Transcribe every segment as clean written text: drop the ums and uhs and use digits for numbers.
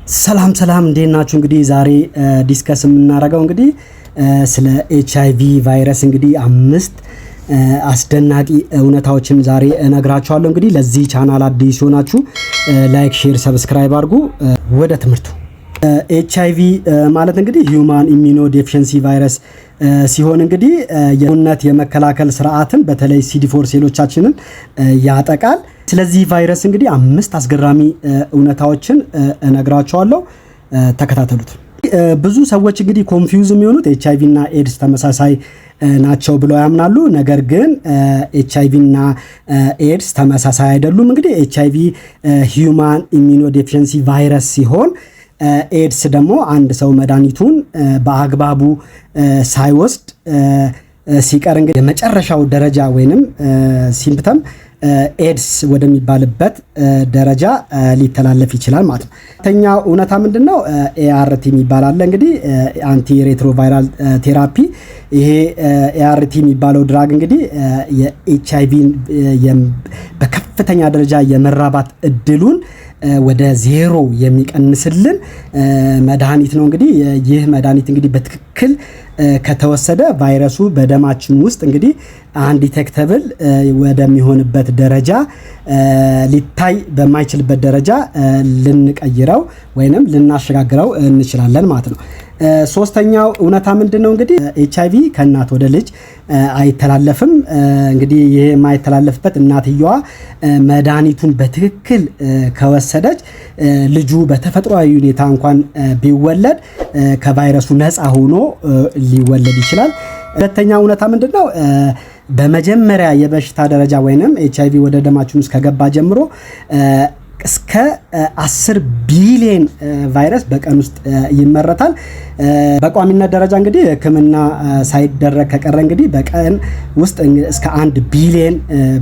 ሰላም እንዴት ናችሁ? እንግዲህ ዛሬ ዲስከስ የምናደርገው እንግዲህ ስለ ኤችአይቪ ቫይረስ እንግዲህ 5 አስደናቂ እውነታዎችን ዛሬ እነግራችኋለሁ። እንግዲህ ለዚህ ቻናል አዲስ ሆናችሁ ላይክ፣ ሼር፣ ሰብስክራይብ አድርጉ። ወደ ትምህርቱ ኤችአይቪ ማለት እንግዲህ ሂዩማን ኢሚኖ ዴፊሽንሲ ቫይረስ ሲሆን እንግዲህ የሰውነት የመከላከል ስርዓትን በተለይ CD4 ሴሎቻችንን ያጠቃል። ስለዚህ ቫይረስ እንግዲህ 5 አስገራሚ እውነታዎችን እነግራችኋለሁ። ተከታተሉት። ብዙ ሰዎች እንግዲህ ኮንፊውዝ የሚሆኑት ኤችአይቪ እና ኤድስ ተመሳሳይ ናቸው ብለው ያምናሉ። ነገር ግን ኤችአይቪ እና ኤድስ ተመሳሳይ አይደሉም። እንግዲህ ኤችአይቪ ሂዩማን ኢሚኖ ዴፊሽንሲ ቫይረስ ሲሆን ኤድስ ደግሞ አንድ ሰው መድኃኒቱን በአግባቡ ሳይወስድ ሲቀር እንግዲህ የመጨረሻው ደረጃ ወይንም ሲምፕተም ኤድስ ወደሚባልበት ደረጃ ሊተላለፍ ይችላል ማለት ነው። ሁለተኛው እውነታ ምንድነው? ኤአርቲ የሚባል አለ። እንግዲህ አንቲ ሬትሮቫይራል ቴራፒ። ይሄ ኤአርቲ የሚባለው ድራግ እንግዲህ የኤችአይቪን በከፍተኛ ደረጃ የመራባት እድሉን ወደ 0 የሚቀንስልን መድኃኒት ነው። እንግዲህ ይህ መድኃኒት እንግዲህ በትክክል ከተወሰደ ቫይረሱ በደማችን ውስጥ እንግዲህ አንዲቴክተብል ወደሚሆንበት ደረጃ ሊታይ በማይችልበት ደረጃ ልንቀይረው ወይንም ልናሸጋግረው እንችላለን ማለት ነው። ሶስተኛው እውነታ ምንድነው? እንግዲህ ኤችአይቪ ከእናት ወደ ልጅ አይተላለፍም። እንግዲህ ይሄ የማይተላለፍበት እናትየዋ መድኃኒቱን በትክክል ከወሰደች ልጁ በተፈጥሯዊ ሁኔታ እንኳን ቢወለድ ከቫይረሱ ነፃ ሆኖ ሊወለድ ይችላል። ሁለተኛው እውነታ ምንድነው? በመጀመሪያ የበሽታ ደረጃ ወይንም ኤችአይቪ ወደ ደማችን ውስጥ ከገባ ጀምሮ እስከ 10 ቢሊዮን ቫይረስ በቀን ውስጥ ይመረታል። በቋሚነት ደረጃ እንግዲህ ሕክምና ሳይደረግ ከቀረ እንግዲህ በቀን ውስጥ እስከ 1 ቢሊዮን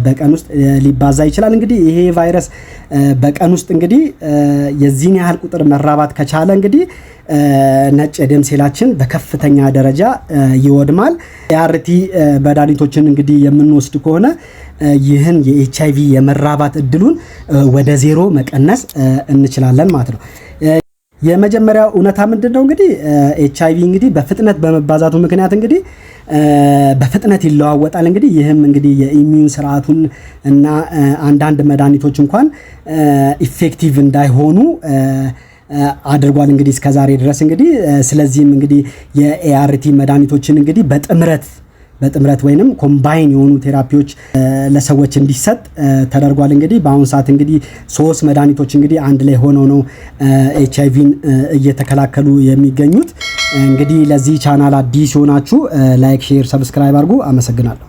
በቀን ውስጥ ሊባዛ ይችላል። እንግዲህ ይሄ ቫይረስ በቀን ውስጥ እንግዲህ የዚህን ያህል ቁጥር መራባት ከቻለ እንግዲህ ነጭ የደም ሴላችን በከፍተኛ ደረጃ ይወድማል። ኤአርቲ መድኃኒቶችን እንግዲህ የምንወስድ ከሆነ ይህን የኤችአይቪ የመራባት እድሉን ወደ 0 መቀነስ እንችላለን ማለት ነው። የመጀመሪያው እውነታ ምንድነው? እንግዲህ ኤችአይቪ እንግዲህ በፍጥነት በመባዛቱ ምክንያት እንግዲህ በፍጥነት ይለዋወጣል። እንግዲህ ይህም እንግዲህ የኢሚዩን ስርዓቱን እና አንዳንድ መድኃኒቶች እንኳን ኢፌክቲቭ እንዳይሆኑ አድርጓል እንግዲህ እስከዛሬ ድረስ እንግዲህ። ስለዚህም እንግዲህ የኤአርቲ መድኃኒቶችን እንግዲህ በጥምረት ወይንም ኮምባይን የሆኑ ቴራፒዎች ለሰዎች እንዲሰጥ ተደርጓል። እንግዲህ በአሁኑ ሰዓት እንግዲህ 3 መድኃኒቶች እንግዲህ አንድ ላይ ሆነው ነው ኤችአይቪን እየተከላከሉ የሚገኙት። እንግዲህ ለዚህ ቻናል አዲስ ሆናችሁ ላይክ፣ ሼር፣ ሰብስክራይብ አድርጉ። አመሰግናለሁ።